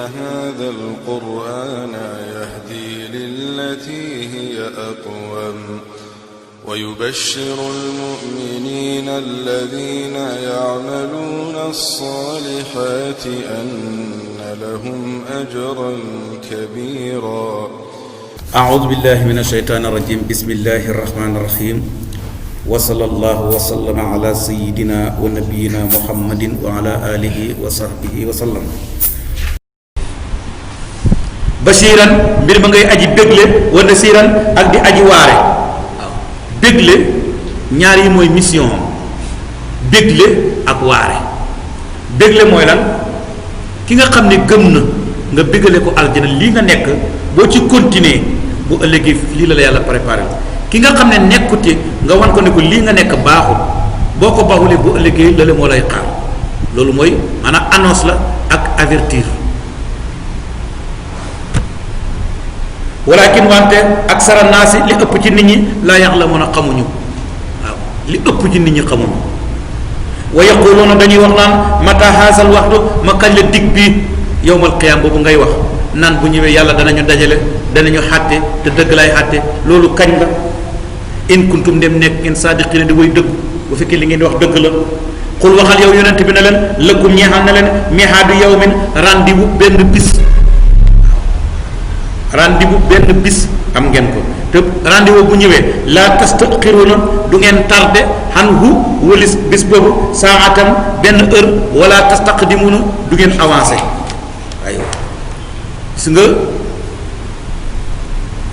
هذا القرآن يهدي للتي هي أقوم ويبشر المؤمنين الذين يعملون الصالحات أن لهم أجرا كبيرا. أعوذ بالله من الشيطان الرجيم. بسم الله الرحمن الرحيم. وصلى الله وسلم على سيدنا ونبينا محمد وعلى آله وصحبه وسلم. Bashiran mbir ma ngay aji bégle wa nasiran ak di aji waare. waaw bégle ñaar yi mooy mission bégle ak waare. bégle mooy lan ki nga xam ne gëm na nga bégale ko aljana lii nga nekk boo ci continuer bu ëllëgee lii la yàlla préparé ki nga xam ne nekkute nga wan ko ne ko lii nga nekk baaxul boo ko baaxulee bu ëllëgee lële moo lay xaar loolu mooy maanaam annonce la ak avertir. walakin wante ak sara naasi li ëpp ci nit ñi laa ya'lamuuna xamuñu waaw li ëpp ci nit ñi xamuñu wa yaquluuna dañuy wax naan mata haasal waxtu ma kañ la dig bii yowmal qiyaam boobu ngay wax naan bu ñëwee yàlla danañu dajale danañu xàtte te dëgg lay xàtte loolu kañ la in kuntum dem nekk ngeen saadiqiina di way dëgg bu fekkee li ngeen di wax dëgg la xul waxal yow yonent bi ne leen lëkkum ñeexal na leen mihaadu yawmin rendez-vous benn bis rendez-vous benn bis am ngeen ko te rendez-vous bu ñëwee laa tastaxiruuna du ngeen tardé anhu walis bis boobu saatan benn heure wala tastaqdimuuna du ngeen avancé aywa gis nga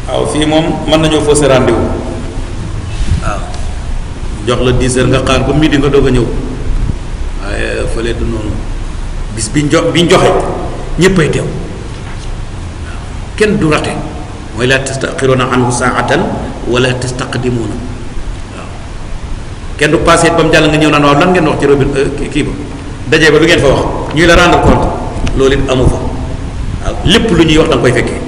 waaw fii moom mën nañoo faussé rendez-vous waaw jox la 10 heures nga xaar ba midi nga doog a ñëw waaye fële du noonu bis biñ joxe ñëppay teew waaw kenn du rate mooy laa tastaxiruuna anhu saatan wala tastaqdimuuna waaw kenn du passé ba mu jàll nga ñëw naan waaw lan ngeen wax ci robin kii ba dajee ba lu ngeen fa wax ñuy la rendre compte loolu it amu fa waaw lépp lu ñuy wax da nga koy fekkee.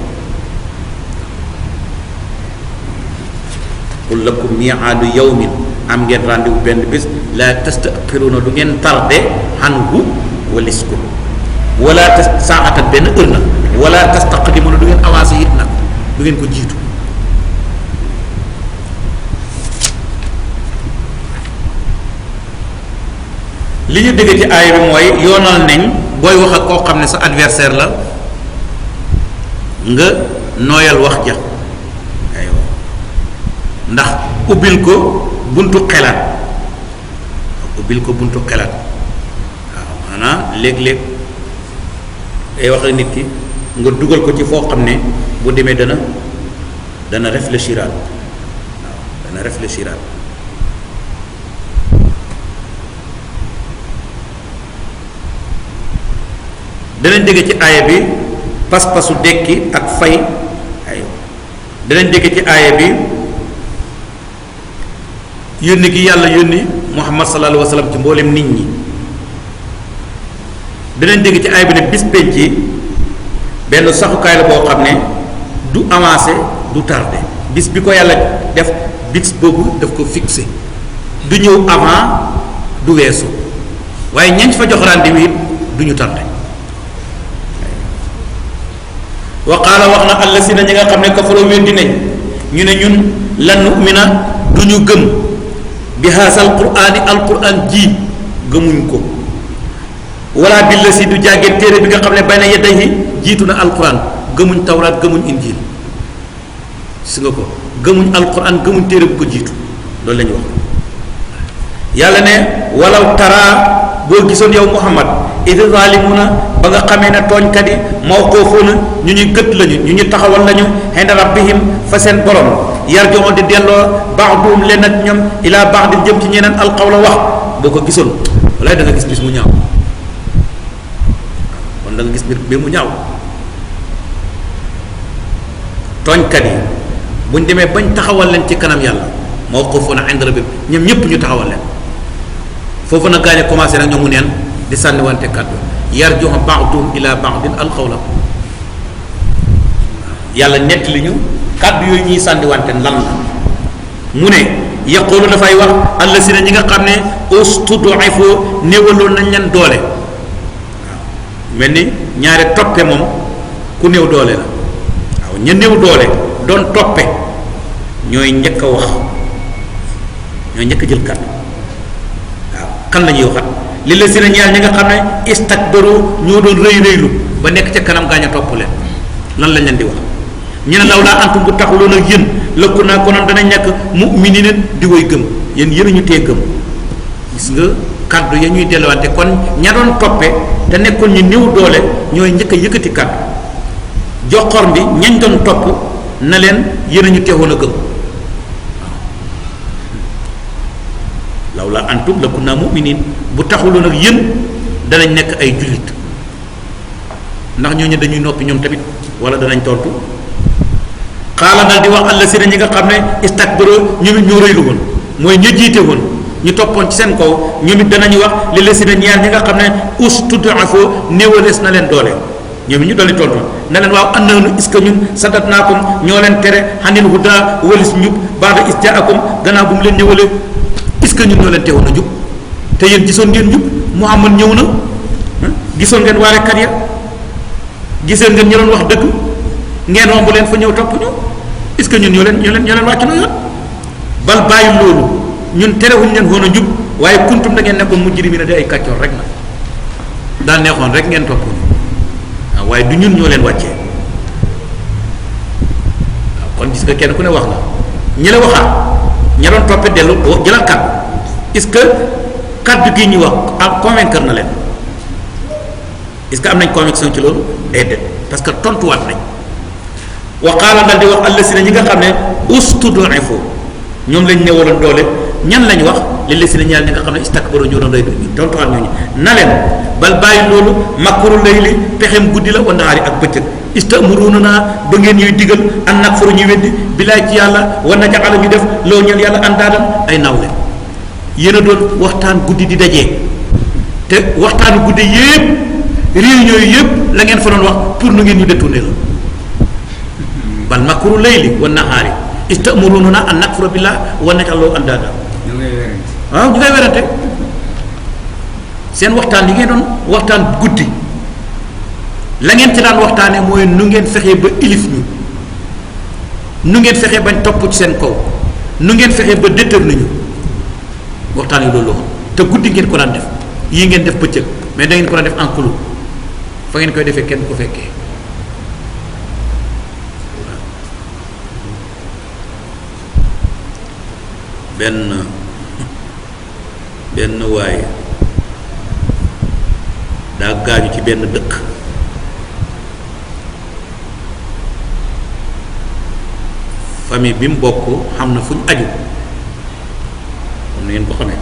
qul lakum mi'aadu yawmin am ngeen rendez-vous benn bis la tastaxiruuna du ngeen tardé anhu walis ko wala saatan benn heure nag wala tastaqdimuuna du ngeen avancé it nag du ngeen ko jiitu. li ñu dégg ci aaya bi mooy yoonal nañ booy wax ak koo xam ne sa adversaire la nga nooyal wax ja aywa ndax ubbil ko buntu xelaat waaw maanaam léeg-léeg day wax ak nit ki nga dugal ko ci foo xam ne bu demee dana réfléchiraat waaw dana réfléchiraat. danañ dégg ci aaya bi pas-pasu dekki ak fay ay danañ dégg ci aaya bi yónni gi yàlla yónni Muhammad sallallahu alayhi wa sallam ci mboolem nit ñi danañ dégg ci aaya bi ne bis penc yi benn saxukaay la boo xam ne du avancé du tardé bis bi ko yàlla def bis boobu daf ko fixé du ñëw avant du weesu waaye ñañ fa jox rendez-vous it du ñu tardé. wa qaala wax na allasina ñi nga xam ne kafaroo weddi nañ ñu ne ñun lan nu'mina du ñu gëm bi haasal quraani alquran ji gëmuñ ko wala billasi du jàggeen téere bi nga xam ne bayna yadayhi jiitu na alquran gëmuñ tawraat gëmuñ injil gis nga ko gëmuñ alquran gëmuñ téere bu ko jiitu loolu la ñu wax yàlla ne walaw tara boo gisoon yow Muhammad idi zalimuna ba nga xamee ne tooñkat yi mawquufuna ñu ñuy gët lañu ñu ñu taxawal lañu inda rabbihim fa seen borom yarji'u di delloo ba'duhum leen ak ñoom ila ba'd jëm ci ñeneen alqawla wax boo ko gisoon walaay da nga gis bis mu ñaaw kon da nga gis mbir mu ñaaw tooñkat yi buñ demee bañ taxawal leen ci kanam yàlla mawquufuna inda rabbihim ñoom ñëpp ñu taxawal leen foofu nag gaa ñi commencé nag ñoom mu neen di sànni wante kàddu yarji'u ba'duhum ila ba'din alqawla yàlla nett li ñu kàddu yooyu ñuy sànni wante lan la mu ne yaqulu dafay wax allasina ñi nga xam ne ustud'ifu néewaloon nañ leen doole waaw mel ni ñaare toppe moom ku néew doole la waaw ña néew doole doon toppe ñooy njëkk a wax ñooy njëkk a jël kàddu waaw kan la ñuy waxat li la si na ñaar ñi nga xam ne istakbaru ñoo doon rëy rëylu ba nekk ca kanam gaañ a topp leen lan lañ leen di wax ñu ne law laa antum bu taxuloon ak yéen lëkku naa konoon danañ nekk mu'miniin di way gëm yéen yéen a ñu tee gëm gis nga kaddu ya ñuy delluwaate kon ña doon toppe te nekkoon ñu néew doole ñooy njëkk a yëkkati kaddu joxor bi ñañ doon topp na leen yéen a ñu teewoon a gëm law laa antum lëkku naa mu'miniin bu taxuloon ak yéen danañ nekk ay jullit ndax ñooñu dañuy noppi ñoom tamit wala danañ tontu xaala dal di wax àll si ñi nga xam ne istakbaro ñoom it ñoo rëylu woon mooy ñu jiite woon ñu toppoon ci seen kaw ñoom it danañu wax li la si ne ñaar ñi nga xam ne ustud'afoo néewalees na leen doole ñoom it ñu dolli tontu na leen waaw annahnu est-ce que ñun sadatnaakum ñoo leen tere xanil huda walis njub baada is jaakum gannaaw bu mu leen ñëwalee est-ce que ñun ñoo leen teewoon a jub te yéen gisoon ngeen njub Muhammad ñëw na gisoon ngeen waarekat ya giseen ngeen ñu doon wax dëgg ngeen romb leen fa ñëw topp ñu est-ce que ñun ñoo leen wàcc na yoon bal bàyyi loolu ñun terewuñ leen woon a jub waaye kuntum da ngeen nekkoon mujrimiina di ay kàccoor rek na daa neexoon rek ngeen topp waaw waaye du ñun ñoo leen wàccee waaw kon gis nga kenn ku ne wax na ñi la waxaat ña doon toppee dellu jëlaat kàddu est-ce que kàddu gi ñuy wax convaincre na leen est-ce que am nañ conviction ci loolu déedéet parce que tontuwaat nañ wa qaala dal di wax allasina ñi nga xam ne ustud'ifu ñoom lañ newaloon doole ñan lañ wax li lasina ñaar ñi nga xam ne istakbaru ñoo doon rëy ñu tontuwaat ñooñu na leen bal bàyyi loolu makru layli pexem guddi la wa nahaari ak bëccëg istamuruna ba ngeen ñuy digal an nakfuru ñu weddi billaay ci yàlla wa naj'ala ñu def loo ñeel yàlla andaadan ay nawle yéen a doon waxtaan guddi di dajee te waxtaanu guddi yépp réunion yi yëpp la ngeen fa doon wax pour nu ngeen ñu détourné la bal makru layli wa nahaari istamuruna an nakfura billah wa naj'alahu andada waaw ñu ngay werante seen waxtaan yi ngeen doon waxtaan guddi la ngeen ci daan waxtaanee mooy nu ngeen fexee ba ilif ñu nu ngeen fexee bañ topp ci seen kaw nu ngeen fexee ba détourné ñu waxtaan yi loolu la te guddi ngeen ko daan def yii ngeen def bëccëg mais da ngeen ko daan def en clos fa ngeen koy defee kenn ko fekkee benn waaye daa gaañu ci benn dëkk famille bi mu bokk xam na fu ñu aju comme ni ngeen ko xamee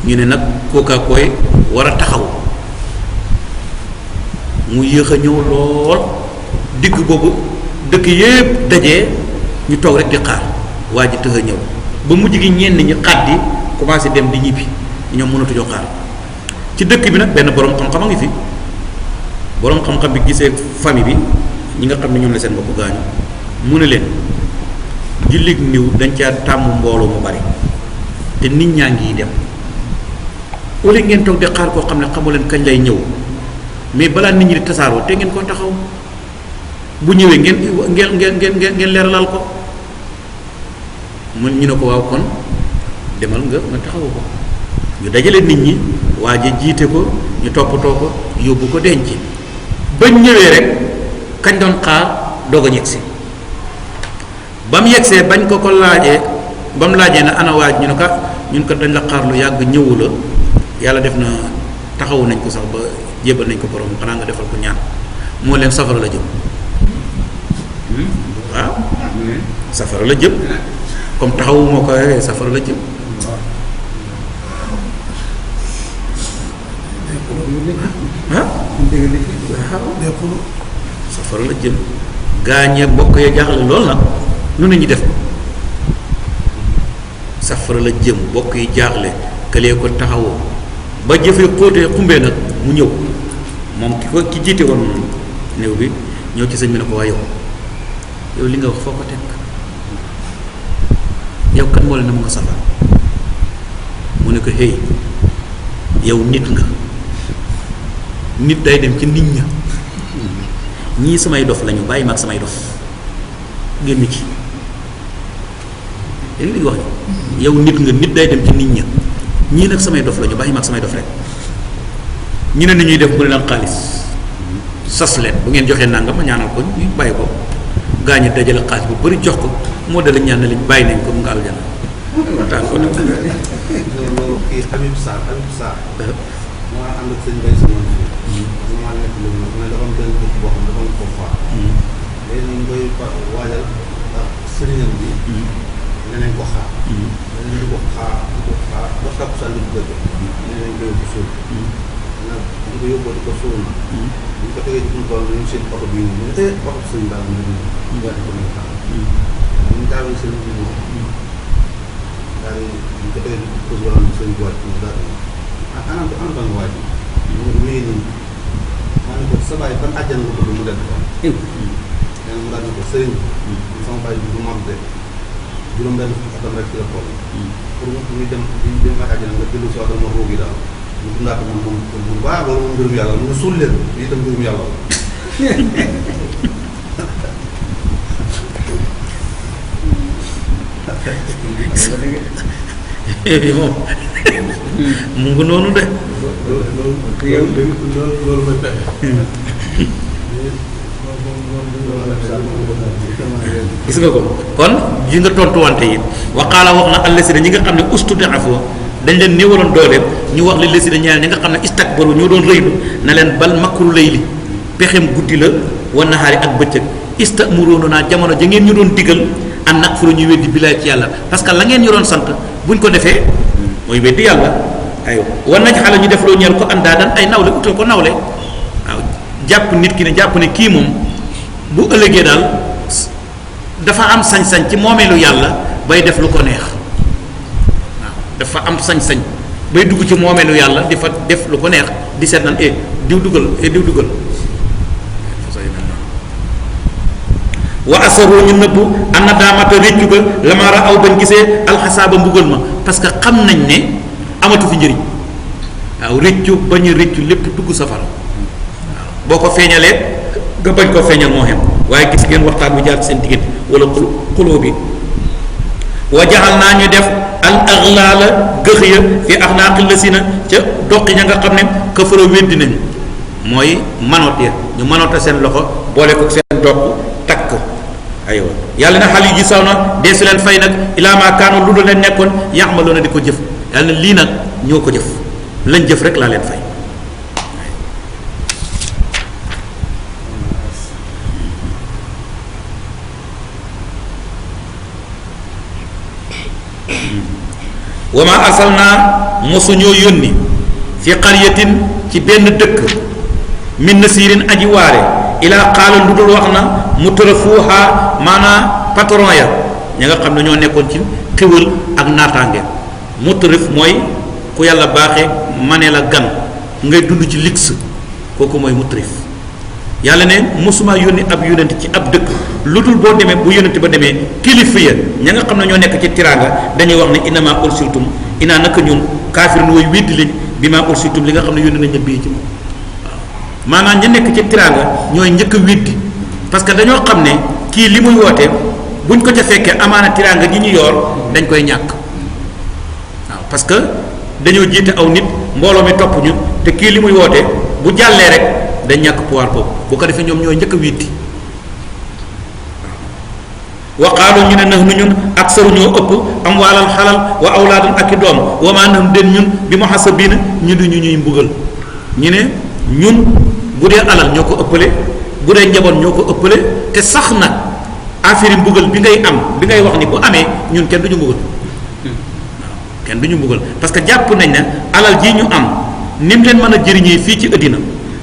ñu ne nag kookaa koy war a taxaw mu yéex a ñëw lool digg boobu dëkk yépp dajee ñu toog rek di xaar waa ji tëx a ñëw ba mujj gi ñenn ñi xaddi commencé dem di ñibbi ñoom mënatuñoo xaar ci dëkk bi nag benn borom xam-xam a ngi fi borom xam-xam bi gisee famille bi ñi nga xam ne ñoom la seen bopp gaañu mu ne leen jullit niw dañ caa tàmm mbooloo mu bari te nit ñaa ngi dem au lieu ngeen toog di xaar koo xam ne xamu leen kañ lay ñëw mais balaa nit ñi di tasaaroo te ngeen ko taxaw bu ñëwee ngeen leeralal ko mun ñu ne ko waaw kon demal nga taxawu ko ñu dajale nit ñi waa ji jiite ko ñu toppatoo ko yóbbu ko denc bañ ñëwee rek kañ doon xaar doog a yegsi ba mu yegsee bañ ko laajee ba mu laajee na ana waaj ñu ne ka ñun ko dañ la xaar lu yàgg ñëwu la yàlla def na taxawu nañ ko sax ba jébal nañ ko borom xanaa nga defal ko ñaan moo leen safara la jëm waaw safara la jëm comme taxawu moo ko safara la jëm waaw safara la jëm gaañee mbokk ya jaaxle lool nag nu ne ñu def safara la jëm mbokk yi jaaxle këlee ko taxawoo ba jëfee xóotee xumbee nag mu ñëw moom ki jiite woon néew bi ñëw ci sëñ bi ne ko waa yow li nga wax foo ko teg yow kan moo la ne mu nga safara mu ne ko hey yow nit nga nit day dem ci nit ña ñii samay dof lañu bàyyi ma ak samay dof génn ci dégg li wax yow nit nga nit day dem ci nit ña ñii nag samay dof lañu bàyyi ma ak samay dof rek ñu ne ni ñuy def mu ne leen xaalis sas leen bu ngeen joxee nangam ma ñaanal ko ñu bàyyi ko gaañu dajale xaalis bu bëri jox ko moo dala ñaan lañ bàyyi nañ ko mu nga aljana waxtaan ko loolu kii Habib Sarr moo ànd ak sëñ Bay Sama maa nekk lu mu ne dafa am benn dëkk boo xam dafa am ko faa léegi ñu koy waajal ndax sëriñam bi nenañ ko xaar nenañ di ko xaar ba takku sa li bëgg nenañ ko yóbbu suul nag ñu ko yóbboo di ko suul na ñu ko tegee ci suñu tool ñu seen oto bi ñu ne oto sëñ daal ñu daal ko nañ xaar ñu daawee sëñ bi moom daal ñu ko tegee ci pose wala sëñ bi wàcc ñu daal anam nga waaj mu ngi nii maa ne ko sa baay ban àjjana nga bëgg mu dem ko nee mu daal ne ko sëriñ sama baay bi du mag de juróom-benn atam rek ci la toll pour ñu dem ak àjjana nga jëlu si ma roogi daal mu dundaat moom bu baax loolu moom mbirum yàlla mu suul leen lii itam mbirum yàlla moom mu ngi noonu de loolu mooy pexe gis nga ko kon ji nga tontuwante yi waqaala wax na allasina ñi nga xam ne ustud'afu dañ leen néewaloon doole ñu wax li lasina ñaar ñi nga xam ne istakbaru ñoo doon rëylu na leen bal makru layli pexem guddi la wa nahaari ak bëccëg istamuruna jamono ja ngeen ñu doon digal an nakfuru ñu weddi billaay ci yàlla parce que la ngeen ñu doon sant buñ ko defee mooy weddi yàlla aywa war nañ xale ñu def loo ñeel ko andaadan ay nawle utal ko nawle waaw jàpp nit ki ne jàpp ne kii moom bu ëllëgee daal dafa am sañ-sañ ci moomeelu yàlla bay def lu ko neex waaw dafa am sañ-sañ bay dugg ci moomeelu yàlla di fa def lu ko neex di seet nan diw dugal wa asaru ñu nëbbu ana daamata réccu ba lamaara aw bañ gisee alxasaaba mbugal ma parce que xam nañ ne amatu fi njëriñ waaw réccu bañ a réccu lépp dugg safara waaw boo ko feeñalee nga bañ koo feeñal moo xem waaye gis ngeen waxtaan bu jaar seen diggante wala xuloo bi wa jaxal naa ñu def al aglaala gëx ya fi axnaaqi lasina ca doqi ña nga xam ne kafara weddi nañ mooy manoot ya ñu manoota seen loxo boole ko seen doq takk aywa yàlla na xal yi ji saw na dee su leen fay nag ilaa maa kaanu lu dul leen nekkoon yaxmaloona di ko jëf yàlla na lii nag ñoo ko jëf lañ jëf rek laa leen fay wa ma arsalnaa mosuñoo yónni fi qaryatin ci benn dëkk min nasirin aji waare ilaa qaala lu dul wax na mutrafuuha maanaa patron ya ña nga xam ne ñoo nekkoon ci xiwal ak naataange mutrif mooy ku yàlla baaxee mane la gan ngay dund ci lix kooku mooy mutrif yàlla ne mosuma yónni ab yónent ci ab dëkk lu dul boo demee bu yónent ba demee kilifa ya ña nga xam ne ñoo nekk ci tiraanga dañuy wax ne innama ursiltum inaa naka ñun kaafirun way weddi lañ bi ma ursiltum li nga xam ne yónni nañ ñëbbee ci moom waaw maanaam ña nekk ci tiraanga ñooy njëkk a weddi parce que dañoo xam ne kii li muy woote buñ ko ca fekkee amaana tiraanga gi ñu yor dañ koy ñàkk waaw parce que dañoo jiite aw nit mbooloo mi topp ñu te kii li muy woote bu jàllee rek dañ ñàkk pouvoir boobu bu ko defee ñoom ñooy njëkk a weddi wa qaalu ñu ne nax nu ñun aksaru ñoo ëpp am waalal xalal wa awlaadan ak i doom wa maa nax nu den ñun bi muhasabiina ñu du ñu ñuy mbugal ñu ne ñun bu dee alal ñoo ko ëppale bu dee njaboot ñoo ko ëppale te sax nag affaire mbugal bi ngay am bi ngay wax ni bu amee ñun kenn du ñu mbugal waaw kenn du ñu mbugal parce que jàpp nañ ne alal jii ñu am ni mu leen mën a jëriñee fii ci ëddina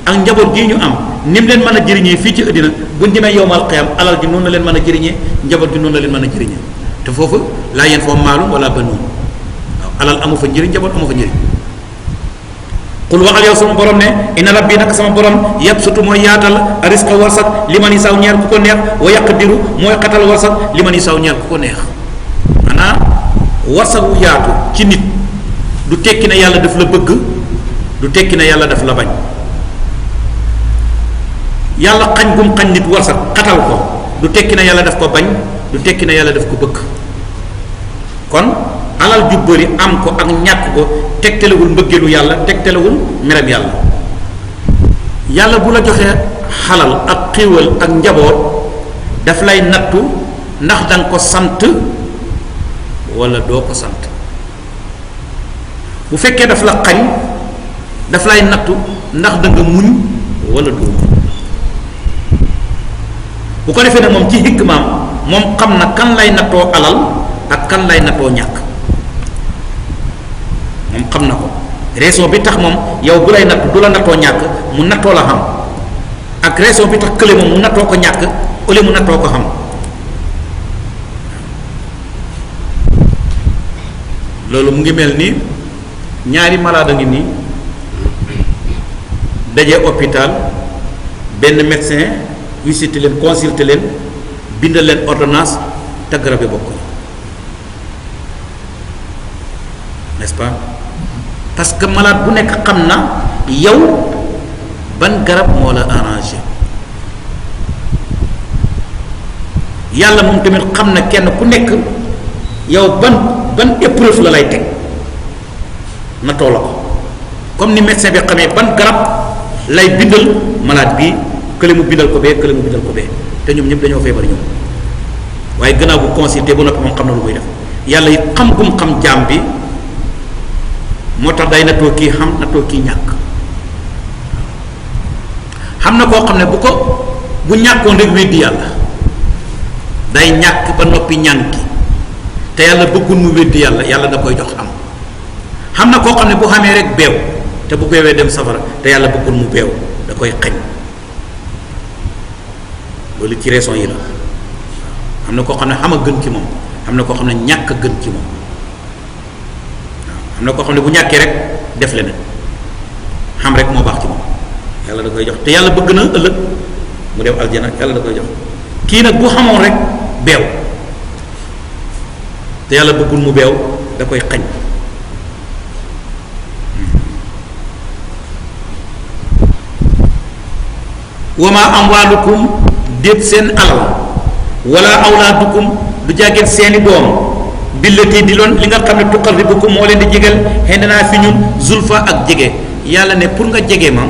ak njaboot gii ñu am ni mu leen mën a jëriñee fii ci ëddina buñ demee yowmal qiyam alal ji noonu la leen mën a jëriñee njaboot gi noonu la leen mën a jëriñee te foofu laa yeen foofu maalum wala banuun waaw alal amu fa njëriñ njaboot amu fa njëriñ qul waxal yow sama borom ne inna rabbi nag sama borom yabsutu mooy yaatal risqa warsak li man yisaw ñeel ku ko neex wa yaqdiru mooy xatal warsak li man yisaw ñeel ku ko neex maanaam warsagu yaatu ci nit du tekki ne yàlla daf la bëgg du tekki ne yàlla daf la bañ yàlla xañ gum xañ nit warsak xatal ko du tekki na yàlla daf ko bañ du tekki na yàlla daf ko bëgg. kon alal ju bëri am ko ak ñàkk ko tegtalewul mbëggeelu yàlla tegtalewul meram yàlla. yàlla bu la joxee xalal ak xéewal ak njaboot daf lay nattu ndax danga ko sant wala doo ko sant. bu fekkee daf la xañ daf lay nattu ndax danga muñ wala doo muñ. bu ko defee ne moom ci hikmaam moom xam na kan lay nattoo alal ak kan lay nattoo ñàkk moom xam na ko raison bi tax moom yow bu lay natt du la nattoo ñàkk mu nattoo la xam ak raison bi tax kële moom mu nattoo ko ñàkk ole mu nattoo ko xam. loolu mu ngi mel ni ñaari malade a ngi nii daje hôpital benn médecin visité leen consulté leen bindal leen ordonnance te garab yi bokk n'est-ce pas parce que malade bu nekk xam na yow ban garab moo la arrangé. yàlla moom tamit xam na kenn ku nekk yow ban épreuve la lay teg na toola ko comme ni médecin bi xamee ban garab lay bindal malade bi kële mu bindal ko bee kële mu bindal ko bee te ñoom ñëpp dañoo feebar ñoom waaye gannaaw bu consulté ba noppi moom xam na lu muy def. yàlla it xam gum xam jaam bi moo tax day nattoo kii xam nattoo kii ñàkk. xam na koo xam ne bu ñàkkoon rek weddi yàlla day ñàkk ba noppi ñànki te yàlla bëggul mu weddi yàlla yàlla da koy jox xam na koo xam ne bu xamee rek beew te bu beewee dem safara te yàlla bëggul mu beew da koy xañ. loolu ci raison yi la am na koo xam ne xam a gën ci moom am na koo xam ne ñàkk a gën ci moom waaw am na koo xam ne bu ñàkkee rek def leneen xam rek moo baax ci moom yàlla da koy jox te yàlla bëgg na ëllëg mu dem aljana yàlla da koy jox. kii nag bu xamoon rek beew te yàlla bëggul mu beew da koy xañ. wama amwaalukum déet seen alal wala awlaadukum du jàggeen seeni doom billati di loon li nga xam ne tuqarribukum moo leen di jegal xendanaa fi ñun zulfa ak jege. yàlla ne pour nga jege ma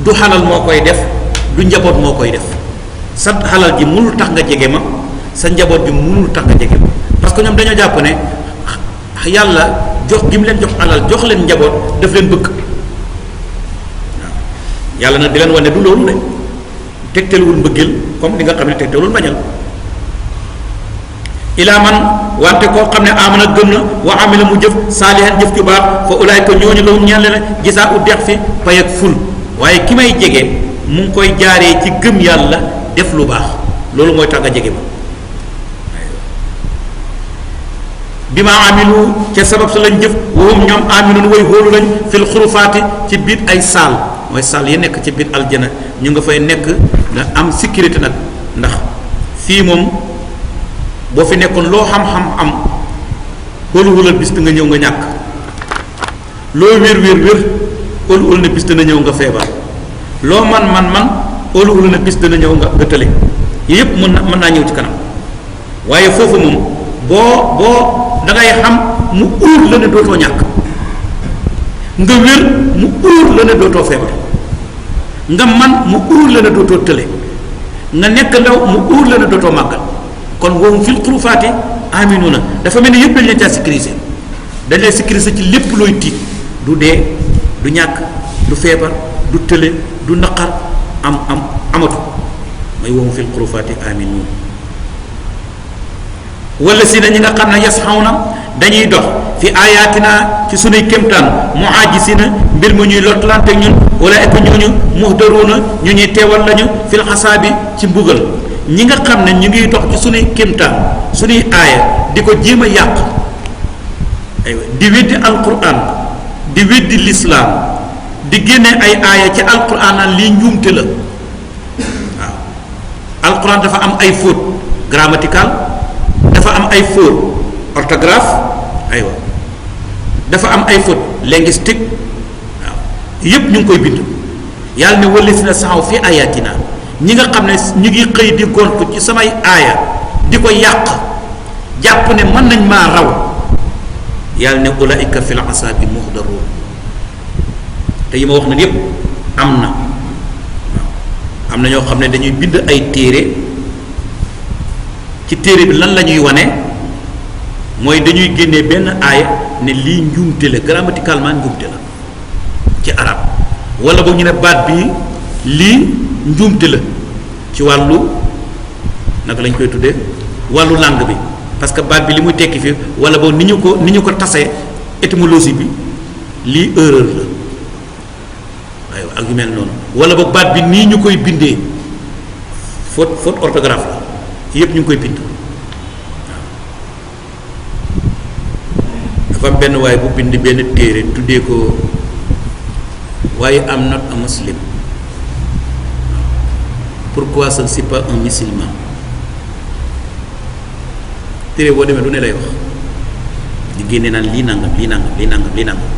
du xalal moo koy def du njaboot moo koy def sa xalal ji mënul tax nga jege ma sa njaboot bi mënul tax nga jege ma parce que ñoom dañoo jàpp ne yàlla jox gi mu leen jox alal jox leen njaboot daf leen bëgg. yàlla nag di leen wane du loolu de tegtalewul mbëggeel comme li nga xam ne tegtalewul bañal. ilaa man wante koo xam ne amana gëm na wa amila mu jëf saalihan jëf ju baax fa ulaayka ñooñu lahum ñaan leen gisaa u dex fi pay ak ful waaye ki may jege mu ngi koy jaaree ci gëm yàlla def lu baax loolu mooy tax nga jege ma. bi ma amilu ca sabab sa lañ jëf wahum ñoom aminun way hóolu lañ fil xurufaati ci biir ay saal mooy saal yi nekk ci biir aljana ñu nga fay nekk nga am sécurité nag ndax fii moom boo fi nekkoon loo xam-xam am hóolu-hóolal bis nga ñëw nga ñàkk loo wér hóolu-hóol na bis dana ñëw nga feebar loo man hóolu-hóol na bis dana ñëw nga tële yëpp mën naa ñëw ci kanam waaye foofu moom boo da ngay xam mu uur la ne dootoo ñàkk nga wér mu uur la ne dootoo feebar nga man mu uur la ne dootoo tële nga nekk ndaw mu uur la ne dootoo màggal kon woowu fil xurufaati aminuna dafa mel ni yëpp dañ leen caa sécuriser dañ leen sécuriser ci lépp looy tiit du dee du ñàkk du feebar du tële du naqar amatu mooy woowu fil xurufaati aminuna wala si na ñi nga xam ne yasxawna dañuy dox fi ayatina ci sunuy kémtaan muajisina mbir mu ñuy lottalante ñun wala ek ñooñu muhdaruna ñu ñuy teewal lañu fil xasaabi ci mbugal ñi nga xam ne ñu ngi dox ci sunuy kémtaan sunuy aaya di ko jéem a yàq aywa di weddi alquran di weddi lislaam di génne ay aaya ci alquran naan lii njuumte la waaw alquran dafa am ay faute grammatical dafa am ay faute orthographe aywa dafa am ay faute linguistique waaw yépp ñu ngi koy bind yàlla ne wala si na saxaw fi ayatina ñi nga xam ne ñu ngi xëy di gontu ci samay aaya di ko yàq jàpp ne mën nañ maa raw yàlla ne ulaika fil asabi muhdarun te yi ma wax na yépp am na waaw am na ñoo xam ne dañuy bind ay téere ci téere bi lan la ñuy wane mooy dañuy génnee benn aaya ne lii njuumte la grammaticalement njuumte la ci arab wala boog ñu ne baat bi lii njuumte la ci wàllu naka lañ koy tuddee wàllu langue bi parce que baat bi li muy tekki fii wala boog ni ñu ko tasee étymologie bi lii erreur la aywa ak yu mel noonu wala boog baat bi nii ñu koy bindee faute orthographe la yépp ñu ngi koy bind dafa am benn waaye bu bind benn téere tuddee ko waaye am not a muslim pourquoi je ne suis pas un musulman téere boo demee lu ne lay wax di génne naan lii nangam lii nangam lii nangam lii nangam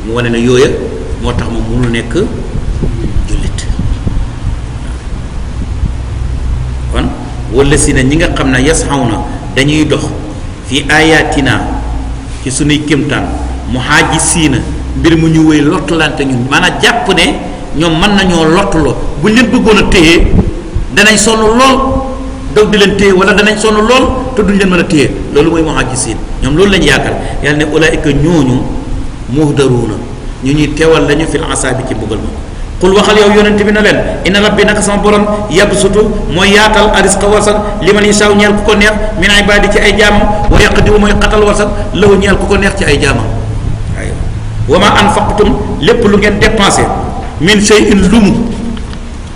mu wane ne yooya moo tax moom mënul nekk jullit kon wala si na ñi nga xam ne yasxaw na dañuy dox fi ayatina ci sunuy kémtaan mu xaaji siina mbir mu ñu wéy lottulante ñun maanaam jàpp ne ñoom mën nañoo lottuloo bu ñu leen bëggoon a téye danañ sonn lool daw di leen téye wala danañ sonn lool te duñ leen mën a téye loolu mooy mu xaaji siin ñoom loolu lañ yaakaar yàlla ne ulaika ñooñu muhdaruuna ñu ñuy teewal lañu fil asaabi ci mbugal ma xul waxal yow yonent bi na leen inna rabbi naka sama borom yabsutu mooy yaatal arisqa warsag liman yashaa ñeel ku ko neex min ibaadi ci ay jaamam wa yaqdiru mooy xatal warsag lahu ñeel ku ko neex ci ay jaamam aywa wa ma anfaqtum lépp lu ngeen dépensé min shay'in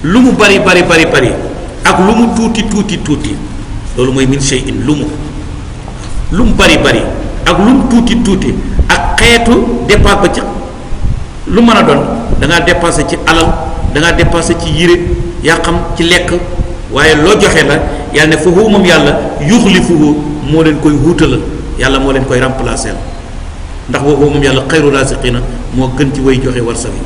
lu mu bari ak lu mu tuuti loolu mooy min shay'in lu mu bari ak lu mu tuuti ak xeetu dépense ba ci lu mën a doon da ngaa dépensé ci alal da ngaa dépensé ci yére yaa xam ci lekk waaye loo joxe la yàlla ne foofu moom yàlla yuxlifuhu moo leen koy wuutalal yàlla moo leen koy remplacer ndax boobu moom yàlla xayru raasiqiina moo gën ci way joxe war sawi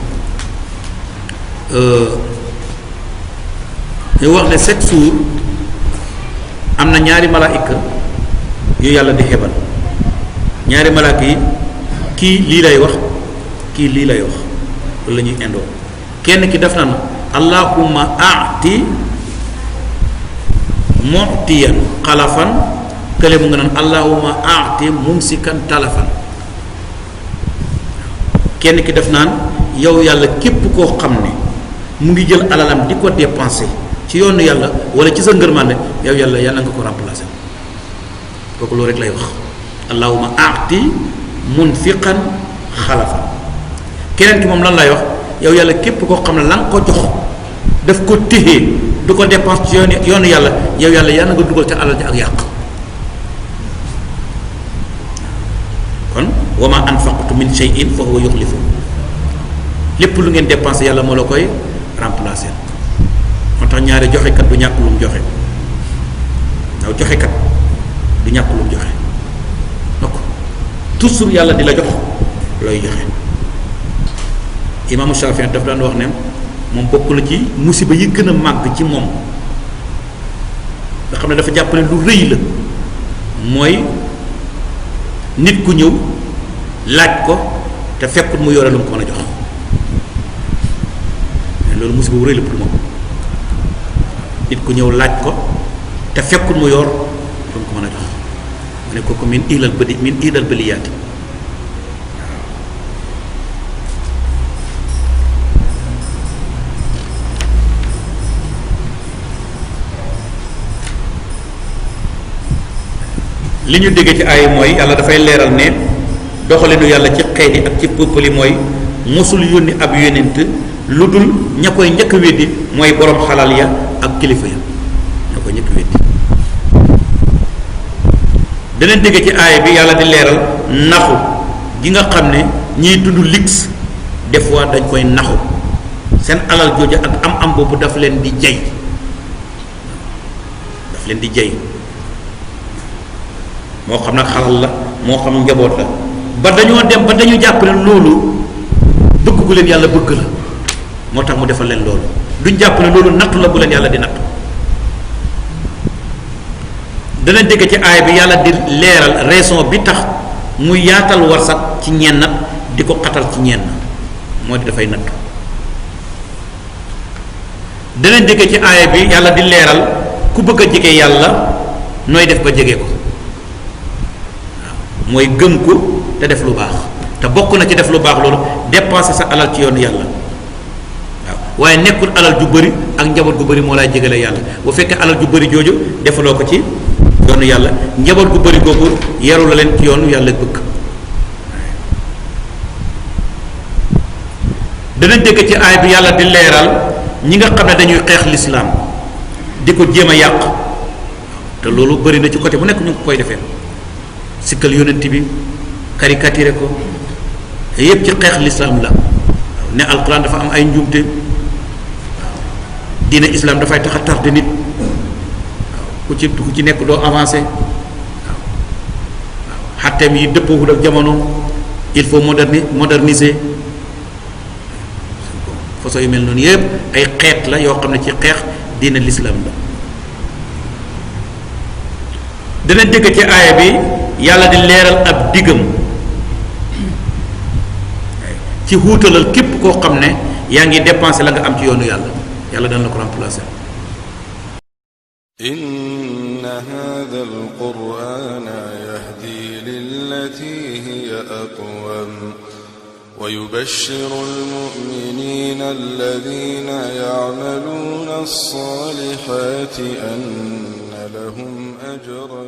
ñu wax ne chaque jour am na ñaari malaayika yu yàlla di xebal ñaari malaaka yi kii lii lay wax kii lii lay wax loolu la ñuy indoo kenn ki def na allahumma aati mu'tiyan xalafan kële mu nga naan allahumma aati mumsikan talafan kenn ki def naan yow yàlla képp koo xam ne mu ngi jël alalam di ko dépensé ci yoonu yàlla wala ci sa ngërmande yow yàlla yàlla nga ko remplacé kooku loolu rek lay wax allahumma aati munfiqan xalafan keneen ki moom lan lay wax yow yàlla képp koo xam ne la nga ko jox daf ko téye du ko dépense ci yoonu yàlla yow yàlla yàlla nga dugal ca alal ji ak yàq kon wa ma anfaqtu min shay'in fa huwa yuxlifu lépp lu ngeen dépensé yàlla moo la koy remplacer moo tax ñaari joxekat du ñàkk lu mu joxe waaw joxekat du ñàkk lu mu joxe donc toujours yàlla di la jox looy joxe imaamu Shaafi'i daf daan wax ne moom bokk na ci musiba yi gën a màgg ci moom nga xam ne dafa jàpp ne lu rëy la mooy nit ku ñëw laaj ko te fekkut mu yore lu mu ko mën a jox loolu musiba bu rëy la pour moom nit ku ñëw laaj ko te fekkut mu yor lu mu ko mën a jox mu ne kooku min ilal baliyaati li ñu dégg ci ay mooy yàlla dafay leeral ne doxalinu yàlla ci xeet yi ak ci peuple yi mooy mosul yónni ab yónent lu dul ña koy njëkk a weddi mooy borom xalal ya ak kilifa ya ña koy njëkk a weddi daneen dégg ci aaya bi yàlla di leeral naxu gi nga xam ne ñiy dund lix des fois dañ koy naxu seen alal jooju ak am boobu daf leen di jay moo xam nag xalal la moo xam njaboot la ba dañoo dem ba dañu jàpp ne loolu bëgg gu leen yàlla bëgg la moo tax mu defal leen loolu duñ jàpp ne loolu nattu la bu leen yàlla di nattu. dana dégg ci aay bi yàlla di leeral raison bi tax mu yaatal warsak ci ñenn di ko xatal ci ñenn moo di dafay nattu. dana dégg ci aaya bi yàlla di leeral ku bëgg a jege yàlla nooy def ba jege ko waaw mooy gëm ko te def lu baax te bokk na ci def lu baax loolu dépenser sa alal ci yoonu yàlla waaw waaye nekkul alal ju bëri ak njaboot gu bëri moo lay jegale yàlla bu fekkee alal ju bëri jooju defaloo ko ci yoonu yàlla njaboot gu bëri googu yaru la leen ci yoonu yàlla bëgg. dana dégg ci aay bi yàlla di leeral ñi nga xam ne dañuy xeex lislaam di ko jéem a yàq te loolu bëri na ci côté bu nekk ñu ngi koy defee sikkal yonent bi caricaturé ko yépp ci xeex lislaam la ne alquran dafa am ay njuumte waaw diine islam dafay tax a tardé nit waaw ku ci nekk doo avancé waaw xatteem yi dëppoowul ak jamono il faut moderniser façon yu mel noonu yëpp ay xeet la yoo xam ne ci xeex diine l'islam la. dana dégg ci aaya bi yàlla di leeral ab diggam ci xuutalal képp koo xam ne yaa ngi dépensé la nga am ci yoonu yàlla yàlla dana la ko remplacer. inna hadha al-qur'ana yahdi lillati hiya aqwam ويبشر المؤمنين الذين يعملون الصالحات أن لهم أجرا